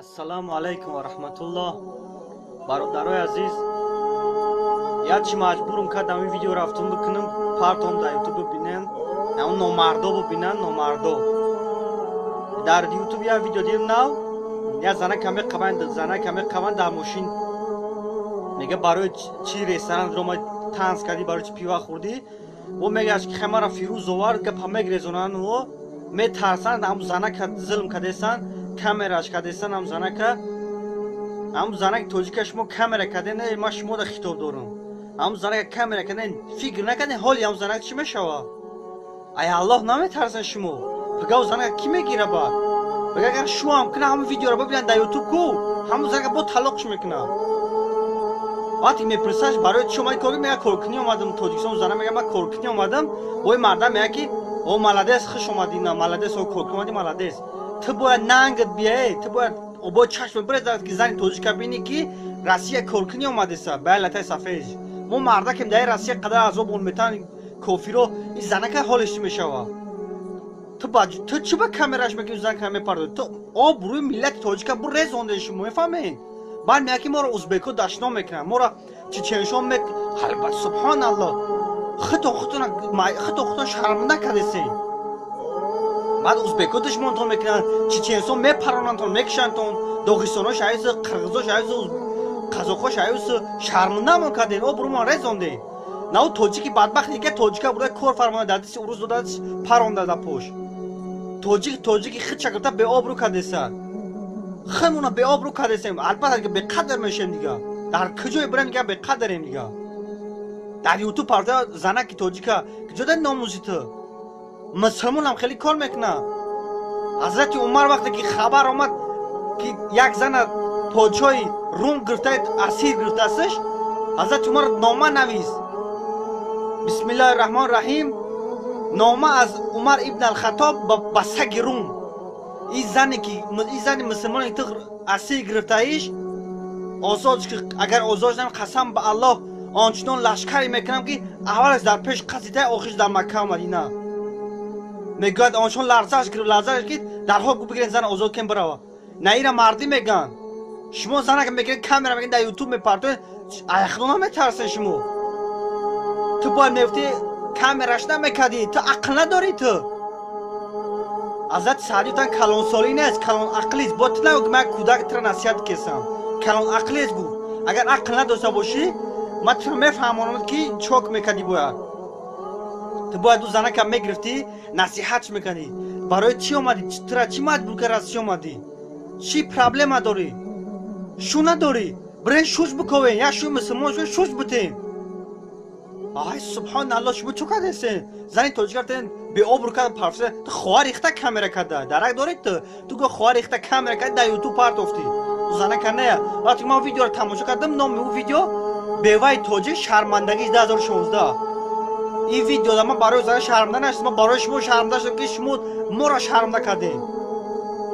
Ассаламу алайкум ва рахматуллоҳ. Бародарои азиз, ячи маҷбурам кардам ин видео рафтун бикунам, партом дар ютуб бибинен, ям номардо бибинан, номардо. Дар ютуб як видео дидам нав, як занаке меқаванд дар мошин. Мега барои чи ресторан рома танц кардӣ, барои чи пива хӯрдӣ? Во мегӯяш ки хамара Фирӯз овар гапа мегирезонанд, во метарсанд, ам занака зулм кардесан, камераш кардесан, ам занаки тоҷика шумо камера карден, ма шумода хитоб дорам. Ам занака камера карден, фикр накарден ҳоли ам занак чӣ мешава? Ай Аллоҳ, наметарсен шумо? Бага ам занака ки мегира баъд? Бага агар шумо ҳам кунад ҳамин видеоро бибинад дар ютуб ку, ҳамун занака бо талоқш мекунад. Вақте мепурсаш барои чӣ омадӣ кор, мега коркунӣ омадам Тоҷикистон, зана мега ма коркунӣ омадам, ой марда мега ки о маладес хуш омадӣ, на маладес, о коркунӣ омадӣ, маладес. Ту бояд нангат бияе, ту бояд обои чашм бирезад ки зани тоҷика бинӣ ки Россия коркунӣ омадеса, байлатай сафез. Мо марда ки дар Россия қадар азоб он метан кофиро, ин занака ҳолиш чӣ мешава? Ту чӣ ба камераш мекунӣ, занака мепардозӣ? Ту обрӯи миллати тоҷика бу резонде шумо, мефаҳмед? Баъд мега ки моро узбеко дашно мекунанд, моро чеченшон албат субҳаналлоҳ. хито худтон шарманда кардесен. баъд узбеко душмонтон мекунанд, чеченсон мепаронандтон, мекушандтон, доғистоно шаюз, қирғизо шаюз, қазоқо шаюз, шармандамон карден, обрӯмон резонде. Нав тоҷики бадбахт дига тоҷика буда кор фармода дадиси уруз додадис паронда да пош. Тоҷики хит шакрта беобрӯ кардеса. Химуна беобрӯ кардесем, албатта дига беқадр мешем дига. Дар куҷое бирем дига беқадрем дига. Дар ютуб парда занаки тоҷика куҷода номузи ту? Мусулмонам хеле кор мекунад. Ҳазрати Умар вақте ки хабар омад ки як зана поҷоҳи Рум гирифта асир гирифтастш, ҳазрати Умар нома навис. Бисмиллаҳи раҳмони раҳим, нома аз Умар ибн ал-Хаттоб ба саги Рум. ин зани мусулмоне ту асир гирифтаиш, озодш ки агар озодш нам қасам ба Аллоҳ ончунон лашкаре мекунам ки аввалаш дар пеш қазида, охирш дар Макка Мадина. мегӯяд ончун ларзаш ки дарҳол гу бигирен зана озод кен бирава. На ира мардӣ мегӯянд. Шумо занака мегиред камера мегиред дар ютуб мепартоед, аяхудо наметарсен шумо? Ту бояд мефти камераш намекардӣ, ту ақл надорӣ ту. Ҳазрати Саъдиётан калонсолӣ нест, калонақлист. Бо ту нагӯ ман кӯдактира насиҳат кесам. Калонақлист гуфт. Агар ақл надошта бошӣ, ман туро мефаҳмонам ки чок мекардӣ бояд. Ту бояд ду занака мегирифтӣ, насиҳатш мекардӣ. Барои чӣ омадӣ? Тура чӣ маҷбур кард Россия омадӣ? Чӣ проблема дорӣ? Шу надорӣ? Бирен шуш биковен, як шуи мусулмон шуш битен. Ай субҳаналлоҳ, шумо чӯ кардесен? Зани тоҷикатен беобрӯ карда парфсе. Ту хоҳар рехта камера карда. Дарак доред ту? Ту го хоҳар рехта камера карда дар ютуб партофтӣ. Занака нея. Вақте ман видеоро тамошо кардам, номи у видео Беваи тоҷик шармандагии 2016. ин видеода ман барои зана шарманда наштам, ман барои шумо шарманда шудам ки шумо моро шарманда кардем.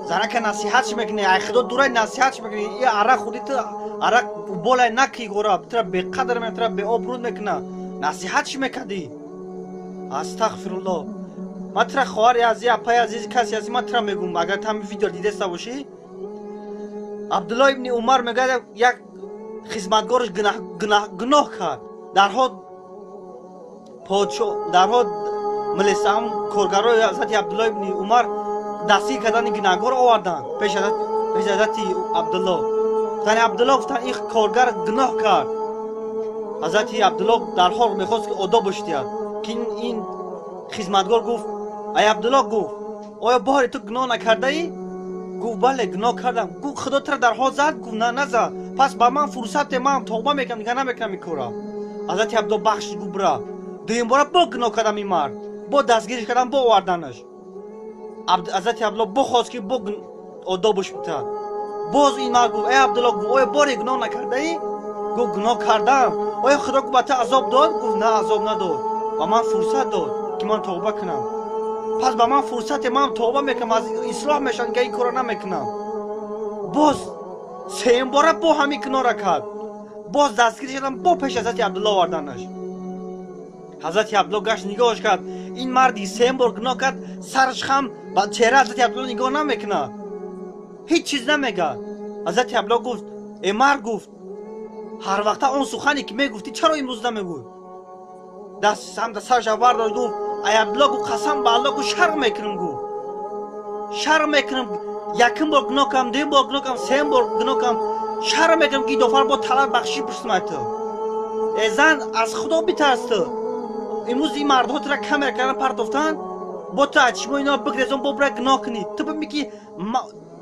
Занака насиҳатш мекунӣ, ай худо дурай насиҳатш мекунӣ. ин арақ худи ту арақ болай наки гора, тура беқадр мекуна, тура беобрӯ мекуна. Насиҳатш мекардӣ. Астағфируллоҳ. Ман тура хоҳари азиз, апаи азизи касе ҳасти, ман тура мегӯм, агар ту ҳамин видеоро дидаста бошӣ. Абдулло ибни Умар мегӯяд як хизматгораш гуноҳ кард. дарҳо милисаҳам коргарои ҳазрати Абдулло ибни Умар дастгир кардани гунаҳгор оварданд пеш ҳазрати Абдулло. Гуфтани Абдулло, гуфтанд ин коргар гуноҳ кард. ҳазрати Абдулло дарҳол мехост ки одоб бошидияд. ки ин хизматгор гуфт, ай Абдулло, гуфт, оё бори ту гуноҳ накардаӣ? Гуфт, бале, гуноҳ кардам. Гуфт, худо тура дарҳол зад? Гуфт, на, назад. Пас ба ман фурсате, ман тавба мекунам, дига намекунам ин кора. ҳазрати Абдулло бахшид, гуфт, бира. дуюм бора бо гуноҳ кардам ин мард. Бо дастгириш кардам, бо оварданаш. ҳазрати Абдулло бохост ки бо одобуш битад. боз ин мард гуфт, ай Абдулло, гуфт, оё боре гуноҳ накардаӣ? Гуфт, гуноҳ кардам. оё худо ба ту азоб дод? Гуфт, на, азоб надод. ба ман фурсат дод ки ман тавба кунам. пас ба ман фурсате, ман тавба мекунам, аз ислоҳ мешавам, ки ин кора намекунам. боз сеюм бора бо ҳамин гуноҳро кард. боз дастгир шудам, бо пеш ҳазрати Абдулло оварданаш. ҳазрати Абдулло гашт нигоҳш кард. ин марди сеюм бор гуноҳ кард, сараш хам ба чеҳраи ҳазрати Абдулло нигоҳ намекунад. ҳеҷ чиз намегӯяд. حضرت ابله گفت ای مرد گفت هر وقت اون سخنی که میگفتی چرا امروز نمیگوی؟ دست هم دستش برداشت گفت ای ابله گفت قسم به الله گفت شرم میکنم گفت شرم میکنم یکم بار گناه کردم دوم بار گناه کردم سوم بار گناه کردم شرم میکنم که دفعه با طلب بخشی پرسم تو ای زن از خدا بترس تو امروز این مردها تو را کمر کردن پرتافتن با تو چشم اینا بگریزون ببره گناه کنی تو بمیگی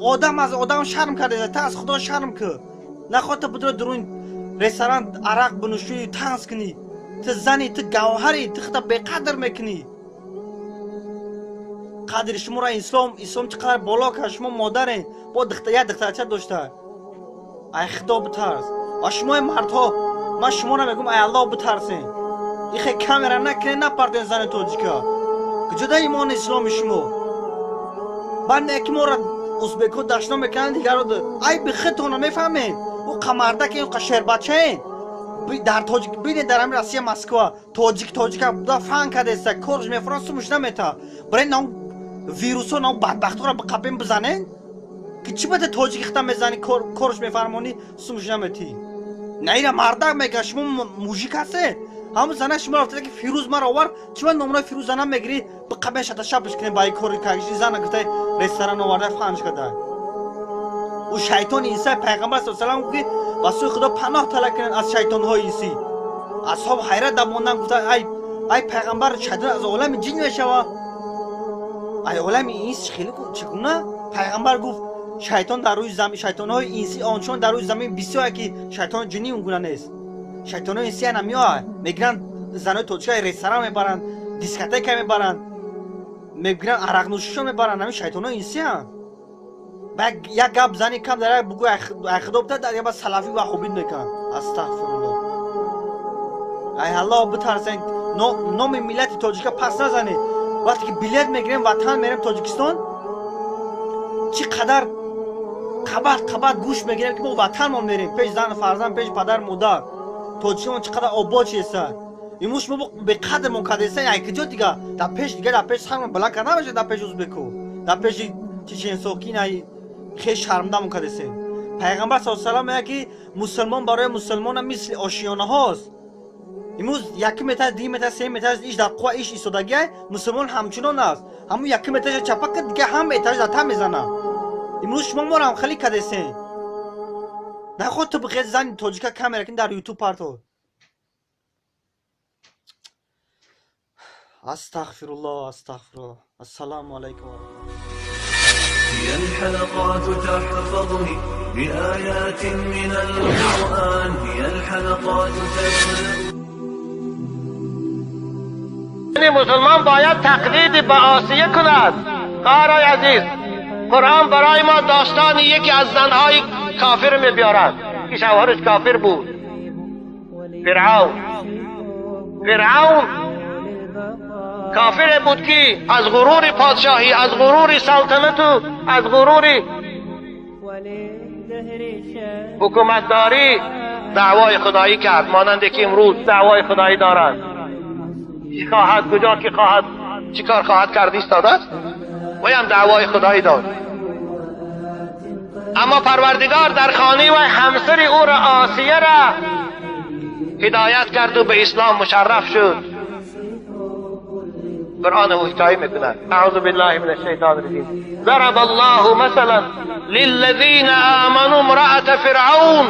آدم از آدم شرم کرده تو از خدا شرم که نخواد تو بدر درون رستوران عرق بنوشی تنس کنی تو زنی تو گوهری تو خدا بقدر میکنی قدر شما را اسلام چقدر بالا که شما مادرین با دخترچه داشته ای خدا بترس و شما مردها من شما را میگم ای الله بترسین این خیلی کامرا نکنین نپردین زن توجیکا کجا ایمان اسلام شما بعد اکی ما را ازبکو داشنا میکنن دیگر رو ای بخیتون میفهمین او قمرده که این شهر بچه این در تاجیک بینید در همین روسیه مسکو تاجیک بودا فهم کرده است کورج میفران سموش نمیتا برای نام ویروس و نام بدبخت را به قبیم بزنین که چی بده تاجیک اختم میزنی کورج میفرمانی سموش نمیتی نه ایره مردک میگه شما موژیک هسته همون زنه شما رفته که فیروز مرا آور چرا نمونه فیروز زنم میگیری به قبه شده شبش کنی با این کوری کاغشی زنه گفته رستوران آورده فهمش کرده او شیطان عیسی پیغمبر صلی الله علیه و آله گفت واسه خدا پناه طلب کنن از شیطان های عیسی اصحاب حیرت دموندن گفتن ای پیغمبر شیطان از عالم جن میشوه ای عالم انس خیلی چگونه پیغمبر گفت شیطان در روی زمین شیطان های انسی آنچون در روی زمین بسیار که شیطان جنی اونگونه نیست شیطان های انسی نمیاد میگیرن زنای توجیه رستوران میبرن دیسکوتک میبرن میگیرن عرق نوشیشون میبرن همین شیطان های انسی هم یک گپ زنی کم داره بگو خدا بده در یه سلفی و خوبید میکن استغفرالله ای الله بترسین نام ملت تاجیک پس نزنید وقتی که بلیت میگیریم وطن میریم تاجیکستان چقدر قبط گوش میگیریم که با وطن ما میریم پیش زن فرزند پیش پدر مادر تاجیکستان چقدر آباد چیسته ایموش ما به قدر منقدسه ای کجا دیگه در پیش سرم بلند کرده باشه در پیش ازبکو در پیش چچنسوکی نه خیلی شرمنده منقدسه پیغمبر صلی الله علیه و آله میگه که مسلمان برای مسلمان مثل آشیانه هاست امروز 1 متر 2 متر 3 متر ایش در قوا ایش ایستادگی مسلمان همچنان است همون 1 متر چپک دیگه هم اتاج دتا میزنه امروز شما ما هم خیلی کدسین نخواد تو بغیر زن تاجیکا کامera کن در یوتیوب پارتو استغفرالله السلام علیکم هي الحلقات تحفظني بآيات من القرآن هي الحلقات مسلمان باید تقلید به آسیه کند. خواهرای عزیز، قرآن برای ما داستان یکی از زنهای کافر میبیارد که شوهرش کافر بود. فرعون کافر بود که از غرور پادشاهی، از غرور سلطنت و از غرور حکومتداری دعوای خدایی کرد، مانند که امروز دعوای خدایی دارد. چی خواهد کجا که خواهد چی کار خواهد کرد ایستاده است و هم دعوای خدایی داد. اما پروردگار در خانه و همسر او را آسیه را هدایت کرد و به اسلام مشرف شد. قرآن حکایت میکند. اعوذ بالله من الشیطان الرجیم. ضرب الله مثلا للذین آمنوا امرأة فرعون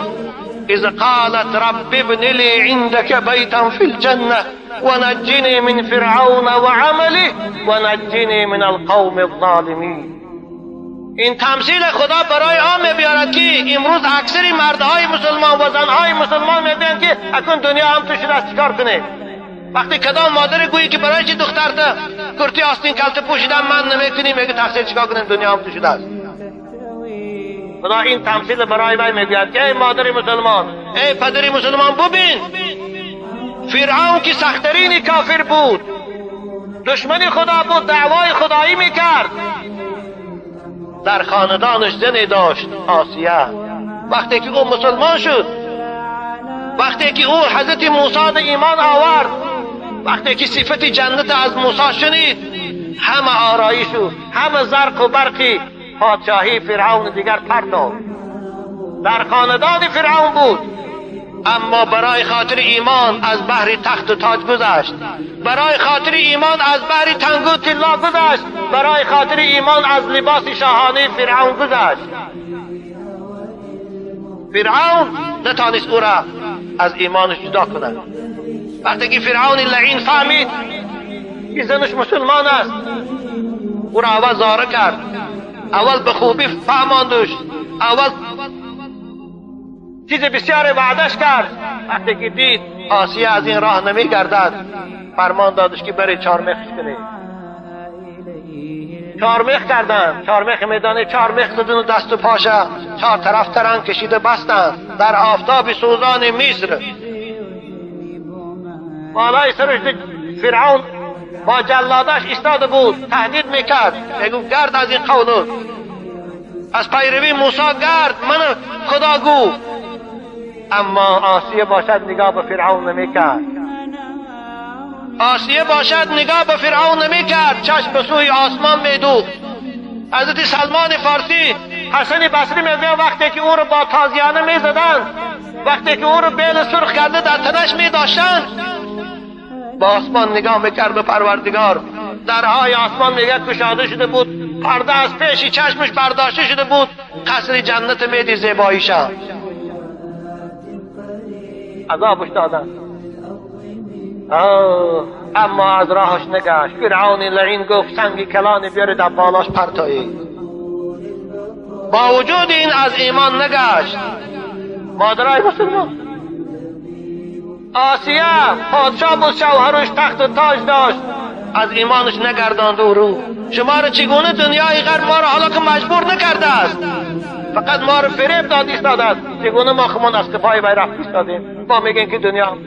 اذ قالت رب ابن لي عندك بيتا في الجنة ونجني من فرعون وعمله ونجني من القوم الظالمين. این تمثیل خدا برای عام بیارد که امروز اکثر مردهای مسلمان و زنهای مسلمان میگن که اکنون دنیا هم تو شده است، چیکار کنه؟ وقتی کدام مادر گویی که برای چی دخترت کرتی آستین کلت پوشیدن من نمیکنی، میگه تقصیر چیکار کنیم دنیا هم تو شده است. خدا این تمثیل برای من میگوید که ای مادر مسلمان، ای پدر مسلمان، ببین فرعون که سخترین کافر بود، دشمن خدا بود، دعوای خدایی میکرد، در خاندانش زنی داشت، آسیه. وقتی که او مسلمان شد، وقتی که او حضرت موسی ایمان آورد، وقتی که صفت جنت از موسی شنید، همه آرایش و همه زرق و برقی پادشاهی فرعون دیگر پرتاب. در خاندان فرعون بود، اما برای خاطر ایمان از بحر تخت و تاج گذشت، برای خاطر ایمان از بحر تنگ و طلا گذشت، برای خاطر ایمان از لباس شاهانه فرعون گذشت. فرعون نتانست او را از ایمانش جدا کند. وقتی که فرعون لعین فهمید که زنش مسلمان است، او را اول زاره کرد، اول به خوبی فهماندش، اول چیز بسیار وعدش کرد. وقتی که دید آسیه از این راه نمی گردد، فرمان دادش که بره چارمخش کنه. چارمخ کردن، چارمخ میدانه، چارمخ زدن دست و پاشه، چهار طرف ترنگ کشیده بستن در آفتاب سوزان مصر. بالای سرش فرعون با جلادش ایستاده بود، تهدید میکرد، میگفت گرد از این قولون، از پیروی موسی گرد، من خدا گو. اما آسیه باشد نگاه به فرعون نمیکرد، آسیه باشد نگاه به فرعون نمیکرد، چشم به سوی آسمان میدوخت. حضرت سلمان فارسی حسن بصری میگه وقتی که او رو با تازیانه میزدن، وقتی که او رو بیل سرخ کرده در تنش میداشتن، با آسمان نگاه میکرد به پروردگار. درهای آسمان میگه کشاده شده بود، پرده از پیشی چشمش برداشته شده بود، قصر جنت میدی زیباییشا. عذابش دادن، اما از راهش نگشت. فرعون لعین گفت سنگی کلانی بیاره در بالاش پرتایی. با وجود این از ایمان نگشت. مادرای مسلمان آسیه پادشاه بود، شوهرش تخت و تاج داشت، از ایمانش نگرداند او رو. شما رو چگونه دنیای غرب ما رو حالا که مجبور نکرده است، فقط ما رو فریب داد ایستاده است، چگونه ما خودمون از پای بیرق ایستادیم، ما میگیم که دنیا.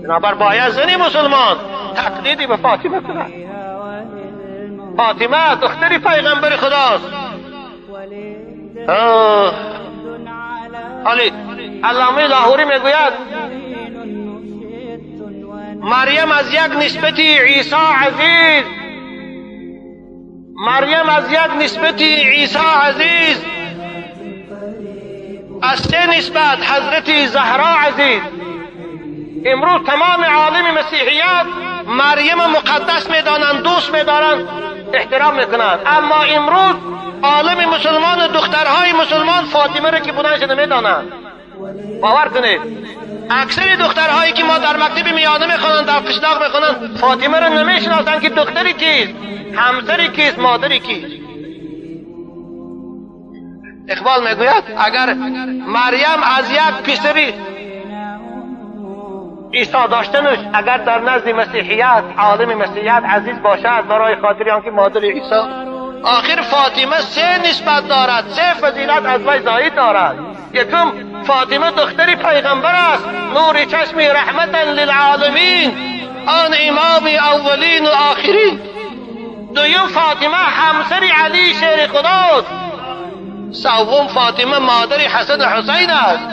بنابر باید زنی مسلمان تقلیدی به فاطمه کند. فاطمه دختری پیغمبر خداست. حالی علامه لاهوری میگوید مریم از یک نسبتی عیسی عزیز، مریم از یک نسبتی عیسی عزیز، از سه نسبت حضرت زهرا عزیز. امروز تمام عالم مسیحیت مریم مقدس میدانند، دوست میدارند، احترام میکنند، اما امروز عالم مسلمان، دخترهای مسلمان فاطمه را که بودنش نمیدانند. باور کنید اکثر دخترهایی که ما در مکتب میانه میخوانند، در قشلاق میخوانند، فاطمه را نمیشناسند که دختری کیست، همسری کیست، مادری کیست. اقبال میگوید اگر مریم از یک پسری عیسی داشتنش اگر در نزد مسیحیت، عالم مسیحیت عزیز باشد، برای خاطر آنکه مادر عیسی، آخر فاطمه سه نسبت دارد، سه فضیلت از وی زاید دارد. یکم فاطمه دختری پیغمبر است، نور چشم رحمتا للعالمین، آن امام اولین و آخرین. دویم فاطمه همسر علی شیر خداست. سوم فاطمه مادر حسن حسین است.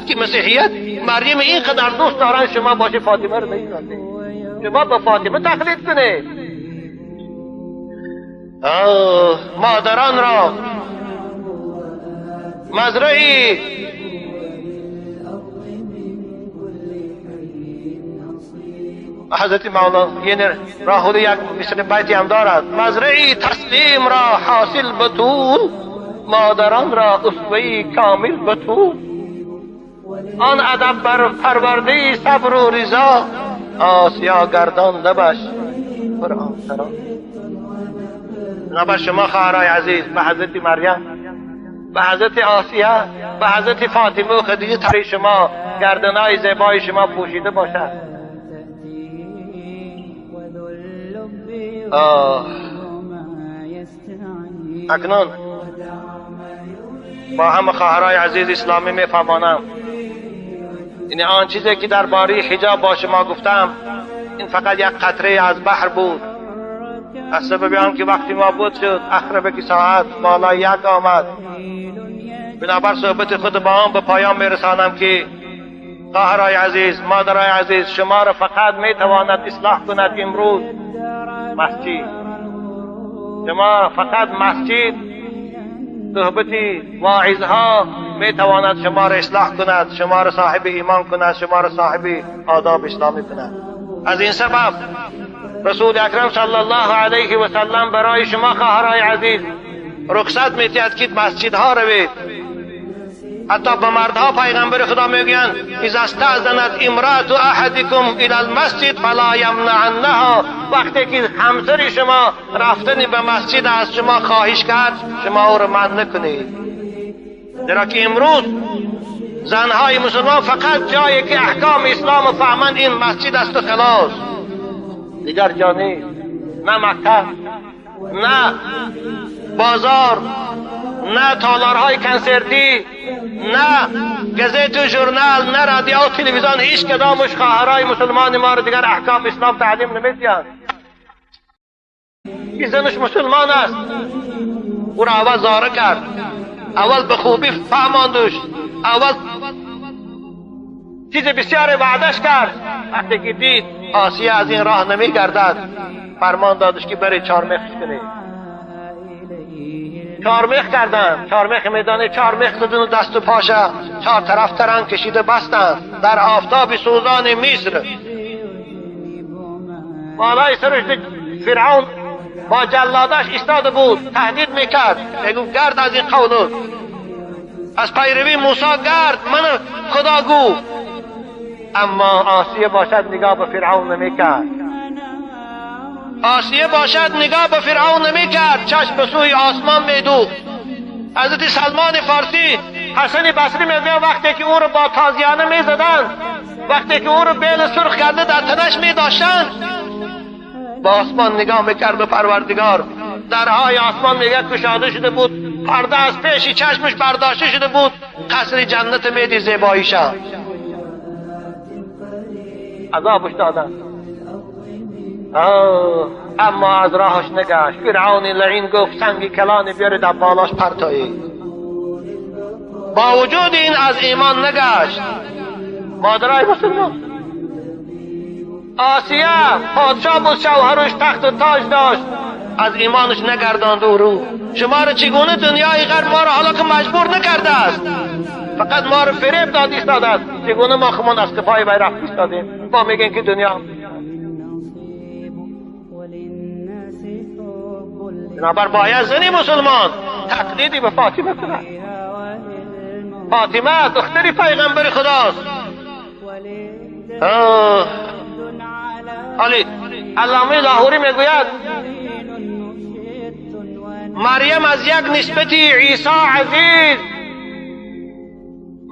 که مسیحیت مریم اینقدر دوست دارن، شما باشه فاطمه رو نمی‌شناسید، شما با فاطمه تقلید کنید. مادران را مزرعی حضرت مولانا یعنی راهول یک مثل بیتی هم دارد، مزرعی تسلیم را حاصل بطول، مادران را اسوه‌ای کامل بطول، آن ادب بر پرورده صبر و رضا، آسیا گردان لبش بر آن سرا. بنابر شما خواهرای عزیز به حضرت مریم، به حضرت آسیه، به حضرت فاطمه و خدیجه تری شما گردنای زیبای شما پوشیده باشد. اکنون با همه خواهرای عزیز اسلامی میفهمانم، یعنی آن چیزی که درباره حجاب با شما گفتم این فقط یک قطره از بحر بود، از سبب آن که وقتی نابود شد اخرب که ساعت بالا یک آمد. بنابر صحبت خود با آن به پایان میرسانم که خواهرای عزیز، مادرای عزیز، شما را فقط میتواند اصلاح کند امروز مسجد، شما فقط مسجد، صحبتی واعظها می تواند شما را اصلاح کند، شما را صاحب ایمان کند، شما را صاحب آداب اسلامی کند. از این سبب رسول اکرم صلی الله علیه و سلم برای شما خواهرای عزیز رخصت میدهد که مسجدها روید. حتی به مردها پیغمبر خدا میگویند اذا استأذنت امرأة احدکم الى المسجد فلا یمنعنها، وقتی که همسر شما رفتن به مسجد از شما خواهش کرد شما او را منع نکنید. زیرا که امروز زنهای مسلمان فقط جایی که احکام اسلام فهمند این مسجد است و خلاص، دیگر جا نیست. نه مکتب، نه بازار، نه تالارهای کنسرتی، نه گزیت و ژورنال، نه رادیو و تلویزیون، هیچ کدامش خواهرای مسلمان ما را دیگر احکام اسلام تعلیم نمیدهند. این زنش مسلمان است، او را اول زاره کرد، اول به خوبی فهماندش، اول چیز بسیار وعدش کرد. وقتی که دید آسیه از این راه نمی گردد فرمان دادش که بری چارمخش کنی. چارمخ کردن، چارمخ میدانه، چارمخ زدن و دست و پاشه چهار طرف ترنگ کشیده بستن در آفتاب سوزان مصر. بالای سرش فرعون با جلادش ایستاده بود، تهدید میکرد، میگو گرد از این قولت، از پیروی موسی گرد، من خدا گو. اما آسیه باشد نگاه به فرعون نمیکرد، آسیه باشد نگاه به فرعون نمیکرد، چشم به سوی آسمان میدوخت. حضرت سلمان فارسی حسن بصری میگه وقتی که او رو با تازیانه میزدن، وقتی که او رو بیل سرخ کرده در تنش میداشتن، با آسمان نگاه میکرد به پروردگار. درهای آسمان میگه کشاده شده بود، پرده از پیشی چشمش برداشته شده بود، قصر جنت میدی زیباییشا. عذابش دادن، اما از راهش نگشت. فرعون لعین گفت سنگی کلانی بیارید از بالاش پرتایی. با وجود این از ایمان نگشت. مادرای مسلمان آسیه پادشاه بود، شوهرش تخت و تاج داشت، از ایمانش نگرداند او رو. شما را چگونه دنیای غرب ما را حالا که مجبور نکرده است، فقط ما را فریب داد ایستاده است، چگونه ما خمان از کفای بیرق ایستادیم. ما میگیم که دنیا. بنابر باید زنی مسلمان تقلیدی به فاطمه کند. فاطمه دختری پیغمبر خداست. علی علامه لاهوری میگوید مریم از یک نسبتی عیسی عزیز،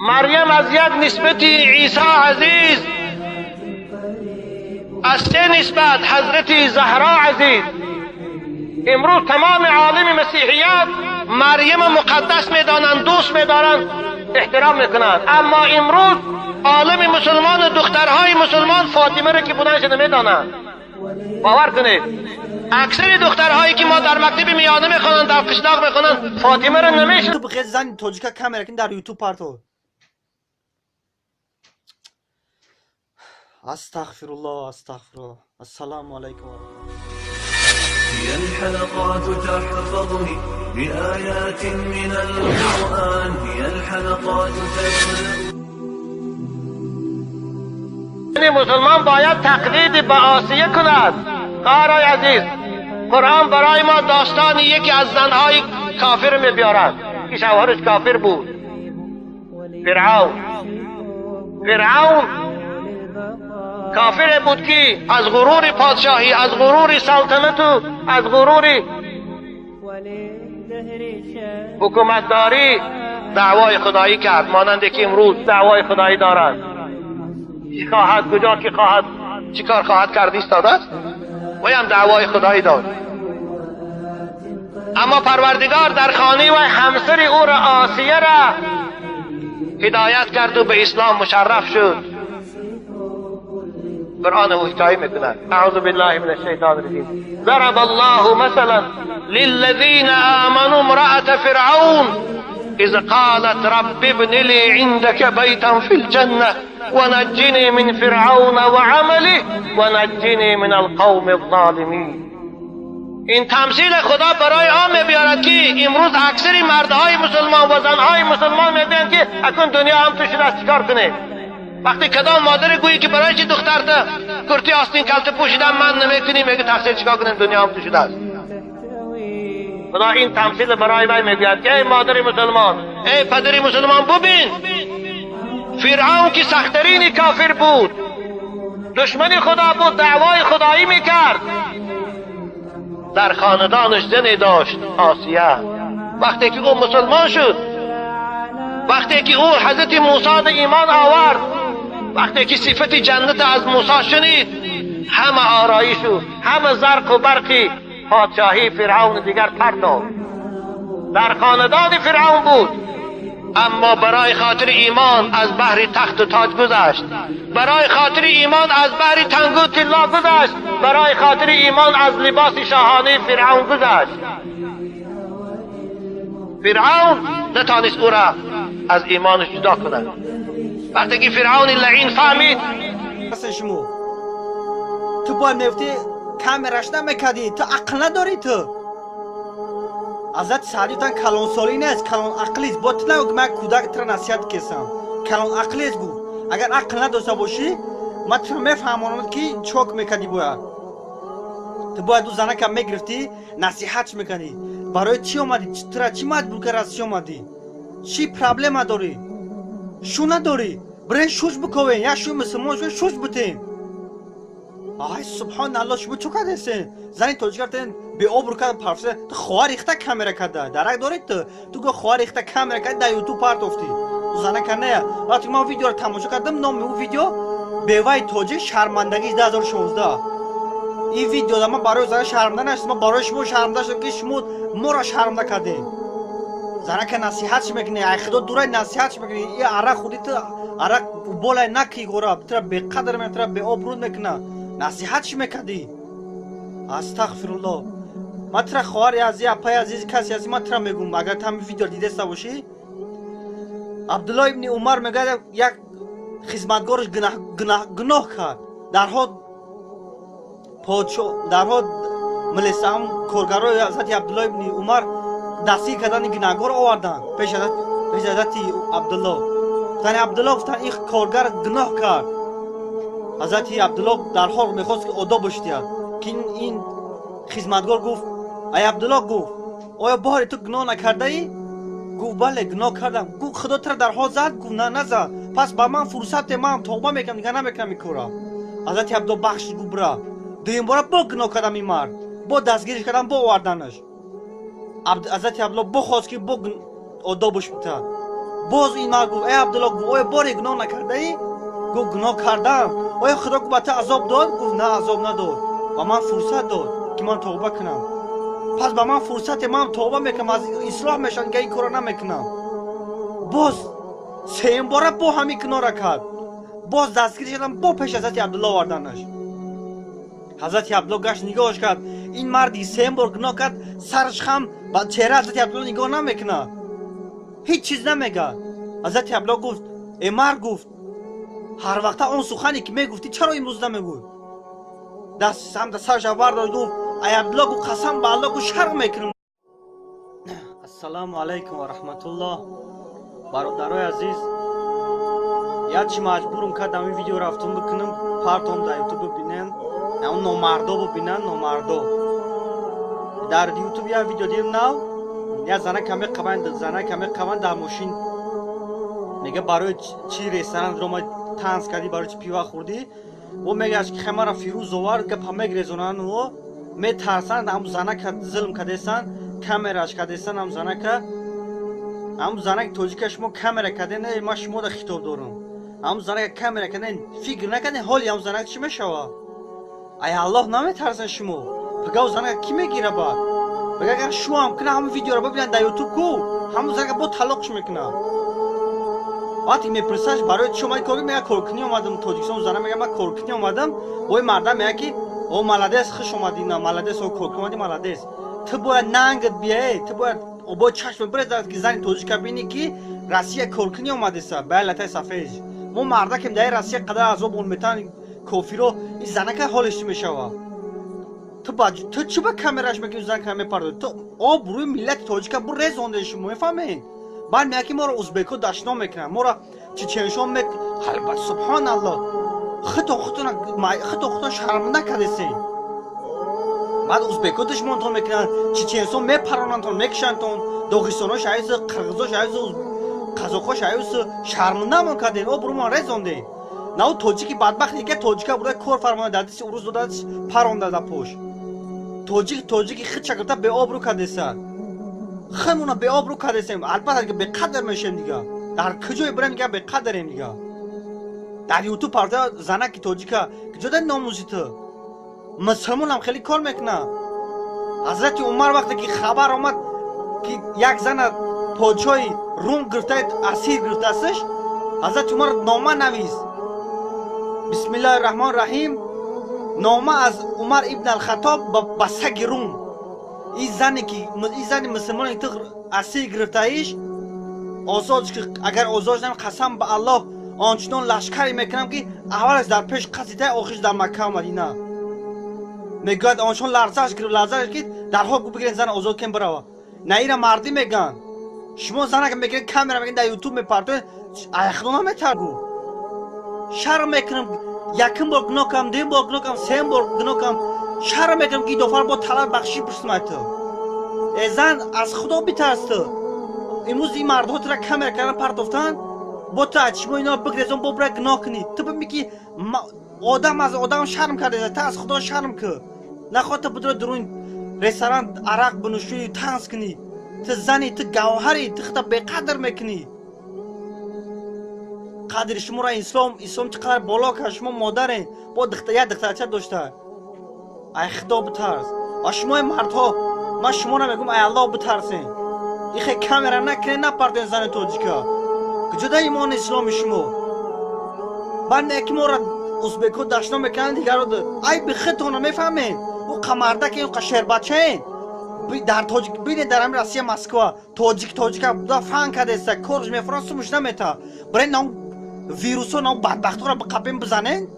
مریم از یک نسبتی عیسی عزیز، از سه نسبت حضرت زهرا عزیز. امروز تمام عالم مسیحیت مریم مقدس میدانند، دوست میدارند، احترام میکنند، اما امروز عالم مسلمان دخترهای مسلمان فاطمه را که بودنش نمیدانند. باور کنید اکثر دخترهایی که ما در مکتب میانه میخوانند، در قشلاق میخوانند، فاطمه را نمیشناسند. تو بخیر زن توجیکا کامera کن در یوتیوب پارتو. استغفرالله استغفرالله. السلام علیکم. هي الحلقات تحفظني بآيات من القرآن، هي الحلقات مسلمان باید تقلید به آسیه کند. خواهرای عزیز، قرآن برای ما داستانی یکی از زنهای کافر میبیارد که شوهرش کافر بود. فرعون کافر بود که از غرور پادشاهی، از غرور سلطنت و از غرور حکومتداری دعوای خدایی کرد، مانند که امروز دعوای خدایی دارد. چی خواهد، کجا که خواهد، چی کار خواهد کرد ایستاده است و هم دعوای خدایی داد. اما پروردگار در خانه و همسر او را آسیه را هدایت کرد و به اسلام مشرف شد. قرآن او حکایه میکند. اعوذ بالله من الشیطان الرجیم. ضرب الله مثلا للذین آمنوا امرأة فرعون اذ قالت رب ابن لي عندك بيتا في الجنة ونجني من فرعون وعمله ونجني من القوم الظالمين. این تمثیل خدا برای عام بیارد که امروز اکثر مردهای مسلمان و زنهای مسلمان میگن که اکنون دنیا هم تو شده است، چیکار کنه؟ وقتی کدام مادر گویی که برای چی دخترت کرتی آستین کلت پوشیدن من نمیکنی، میگه تقصیر چیکار کنه، دنیا هم تو شده است. خدا این تمثیل برای من میگوید که ای مادر مسلمان، ای پدر مسلمان، ببین فرعون که سخترین کافر بود، دشمن خدا بود، دعوای خدایی میکرد، در خاندانش زنی داشت، آسیه. وقتی که او مسلمان شد، وقتی که او حضرت موسی به ایمان آورد، وقتی که صفت جنت از موسی شنید، همه آرایش و همه زرق و برقی پادشاهی فرعون دیگر پرداخت. در خاندان فرعون بود، اما برای خاطر ایمان از بحر تخت و تاج گذشت، برای خاطر ایمان از بحر تنگ و طلا گذشت، برای خاطر ایمان از لباس شاهانه فرعون گذشت. فرعون نتانست او را از ایمانش جدا کند. وقتی که فرعون لعین فهمید، شما تو باید میفتی کامراش نمیکردی، تو عقل نداری، تو ازت سعدیتان کلان سالی نیست، کلان عقلیست. با تو نگو من کودک تر نصیحت کسم، کلان عقلیست گو. اگر عقل نداشته باشی من تو میفهمونم که چوک میکردی. تو باید دو زنه که میگرفتی نصیحتش میکنی. برای چی اومدی؟ تو چی مجبور کرد از چی اومدی؟ چی پرابلم داری؟ شو نداری؟ برای شوش بکوین، یا شو مسلمان شو شوش بتین. آهای سبحان الله، شما چو کرده هستین؟ زنی توجه کردن به آب رو کرد پرفسه تو خواه ریخته کامرا کرده، درک دارید تو گو خواه ریخته کامرا کرده در یوتیوب پارت افتی. تو زنه کنه وقتی ما ویدیو رو تماشا کردم، نام اون ویدیو بیوای توجه شرمندگی 2016. این ویدیو دا من برای زنه شرمنده نشد، من برای شما شرمنده شد که شما ما را شرمنده کردیم. زنه که نصیحتش میکنی، ای خدا دورای نصیحتش میکنی، این عرق خودی تو عرق بالای نکی گورا تو را به قدر من تو را به آبرود میکنه، نصیحتش میکردی. استغفرالله. من تو را خواهر عزیز، اپای عزیز، کسی عزیز من تو را میگم، اگر تو همین ویدیو دیده باشی، عبدالله ابن عمر میگه یک خدمتگارش گناه کرد، درها پادشاه درها ملیسه هم کارگرای حضرت عبدالله ابن عمر دستی کردن گناهگار آوردن پیش حضرت عبدالله. گفتن عبدالله، گفتن این کارگر گناه کرد. حضرت عبدالله در حال میخواست که آداب بشتید که این خدمتگار گفت ای عبدالله، گفت آیا باری تو گناه نکرده ای؟ گفت بله گناه کردم. گفت خدا تو در حال زد؟ گفت نه نزد. پس با من فرصت، من توبه میکنم دیگه نمیکنم این کارا. حضرت عبدالله بخش گفت برا دویم بار با گناه کردم این مرد، با دستگیرش کردم، با آوردنش. حضرت عبدالله بخواست که با آدابش بتد. باز این مرد گفت ای عبدالله، گفت آیا باری گناه نکرده ای؟ گفت گناه کردم. آیا خدا گفت تو عذاب داد؟ گفت نه عذاب نداد، و من فرصت داد که من توبه کنم. پس با من فرصت، من توبه میکنم، از اصلاح میشن که این کارا نمیکنم. باز سیم بار با همین کنار کرد، باز دستگیر شدم، با پیش حضرت عبدالله آوردنش. حضرت عبدالله گشت نگاهش کرد، این مردی سیم بار گناه کرد، سرش خم با چهره حضرت عبدالله نگاه نمیکنه، هیچ چیز نمیگه. حضرت عبدالله گفت ای مرد، گفت هر وقت اون سخنی که میگفتی چرا امروز نمیگوی؟ دست سمت سرش آورد، گفت ای عبدالله، گفت قسم به الله، گفت شرم میکنم. السلام علیکم و رحمت الله. برادرای عزیز، یادش مجبورم کردم این ویدیو رفتم بکنم، پارتم در یوتیوب ببینن، اون نامردا ببینن، نامردا. در یوتیوب یه ویدیو دیدم ناو، یه زنه کمی قوان در ماشین میگه برای چی رستوران رو ما تنز کردی، برای چی پیوا خوردی؟ و میگه که خمر فیروز آور که پامگ رزونان و میترسن هم زنه که ظلم کردیسن، کامراش کردیسن، هم زنه که توجیه شما کامرا کردین، ما شما را خطاب دارم. هم زنه که کامرا کردین فکر نکنین حالی هم زنه چی میشوه؟ ای الله نمیترسن شما. بگو زنه کی میگیره بعد؟ بگه اگر شو هم کنه همون ویدیو رو ببینن در یوتیوب کو، همون زنه با طلاقش میکنه. وقتی میپرسش برای شما کاری میگه کورکنی اومدم تاجیکستان، زنه میگه من کورکنی اومدم، وای مردم میگه که او مالادس خوش اومدی، نه مالادس او کورکنی اومدی مالادس. تو باید ننگت بیای، تو باید با چشم برد که زن توجیه ببینی که روسیه کورکنی اومده سه بلته سفید. ما مردا که در روسیه قدر عذاب اون میتن کافی رو این زنه که حالش میشوه. تو چی با کامراش میگی زن کامه پرد تو آبروی ملت تاجیک بر رزونده شما میفهمین بعد میگی ما رو ازبکو داشنا میکنن ما رو چچنشون میک البته سبحان الله خودتون شرم نکردین بعد ازبکو دشمنتون میکنن چچنسون میپروننتون میکشنتون داغستانو شایز قرغیزا شایز قزاقا شایز شرم نمیکردین آبرو ما رزونده نه تاجیکی بدبخت دیگه تاجیکا برای کار فرمان دادیش روز دادش پرونده دا پوش تاجیکی خود شکرتا به آبرو کردیسن خمونا به آبرو کردیسن البته دیگه به قدر میشیم دیگه در کجای برای میگه به قدریم دیگه در یوتیوب پرده زنکی تاجیکا که جدا ناموزی تو مسلمون هم خیلی کار میکنه حضرت عمر وقتی که خبر آمد که یک زن پادشاهی روم گرفته اسیر گرفته استش حضرت عمر نامه نویس بسم الله الرحمن الرحیم نامه از عمر ابن الخطاب به سگ روم این زن مسلمان تو اسیر گرفته ایش آزادش که اگر آزادش نمی قسم به الله آنچنان لشکری میکنم که اولش در پیش قصیده آخرش در مکه مدینه میگوید آنچنان لرزش که درها گو بگیرین زن آزاد کن برو نه ایره مردی میگن شما زنه که میگیرین کامera میگین در یوتیوب میپرتون ایخدونا میترگو شرم میکنم یکم بار گناه کنم دیم بار گناه کنم سیم بار گناه کنم شرم میکنم که دو با طلب بخشی پرسم تو ای زن از خدا بیترست امروز این مردها تو را کامera کردن پرتفتن با تو چشم اینا بگریزون با برای گناه کنی تو میگی آدم از آدم شرم کرده تا از خدا شرم که نخواد تو بدون درون رستوران عرق بنوشی تنز کنی تو زنی تو گوهری تو خدا به قدر میکنی قدر شما را اسلام چقدر بالا که شما مادرین با دخترچه داشته ای خدا بترس شما مردها من شما را میگم ای الله بترسین این خیلی کامera نکنین نپردین زن تاجیکا که جدا ایمان اسلام شما بعد یکی ما را ازبکو داشنا میکنن دیگر رو ای بخیتون میفهمین او قمرده که این شهر بچه این در تاجیک بینید در همین روسیه مسکو تاجیک بودا فن کرده است کارش میفران سموش نمیتا برای نام ویروس و نام بدبخت را به قبیم بزنین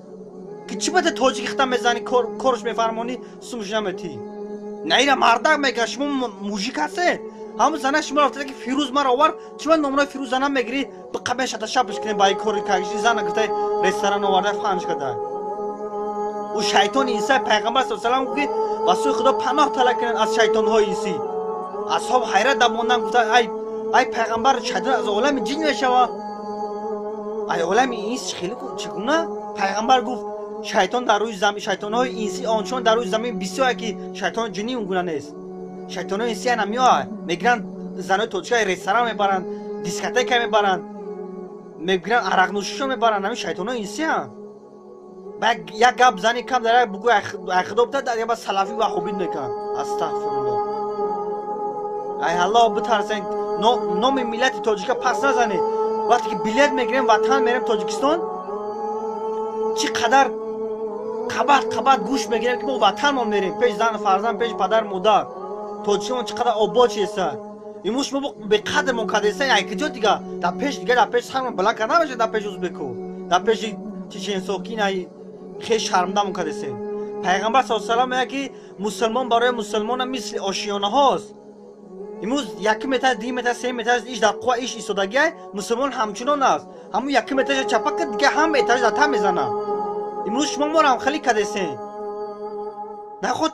که چی بده تاجیک ختم میزنی کارش میفرمانی سموش نمیتی نه ایره مردک میگه شما موژیک هسته همون زنه شما رفته که فیروز مرا آور چی من نمونه فیروز زنه میگیری به قبیم شبش کنی با این کاری کارشی زنه گفته رستوران آورده فنش کرده او شیطان عیسی پیغمبر صلی الله علیه و آله واسه خدا پناه طلب کردن از شیطان های عیسی اصحاب حیرت دموندن گفتن ای پیغمبر شیطان از عالم جن میشوه ای عالم انس خیلی چگونه پیغمبر گفت شیطان در روی زمین شیطان های انسی آنچنان در روی زمین بسیار که شیطان جنی اونگونه نیست شیطان های انسی نمیاد میگیرن زنای توچه رستوران میبرن دیسکوتک میبرن میگیرن عرق نوشیشو میبرن همین شیطان های انسی هم یک گپ زنی کم داره بگو خدا بده در یه سلفی و خوبین میکن استغفرالله ای الله بترسین نام ملت تاجیک پس نزنید وقتی که بلیت میگیریم وطن میریم تاجیکستان چقدر قبط گوش میگیریم که ما وطن ما میریم پیش زن فرزند پیش پدر مادر تاجیکستان چقدر آباد چیسته ایموش ما به قدر مقدسه ای کجا دیگه در پیش سرمون بلند کنه نمیشه در پیش ازبکو در پیش چچنسوکی نه خیلی شرمنده مقدسه پیغمبر صلی الله علیه و آله میگه که مسلمان برای مسلمان مثل آشیانه هاست امروز یک متر 2 متر 3 متر ایش در قوا ایش ایستادگی مسلمان همچنان است همون 1 متر چپک دیگه هم اتاج دتا میزنه امروز شما ما رو هم خیلی کردین نه خود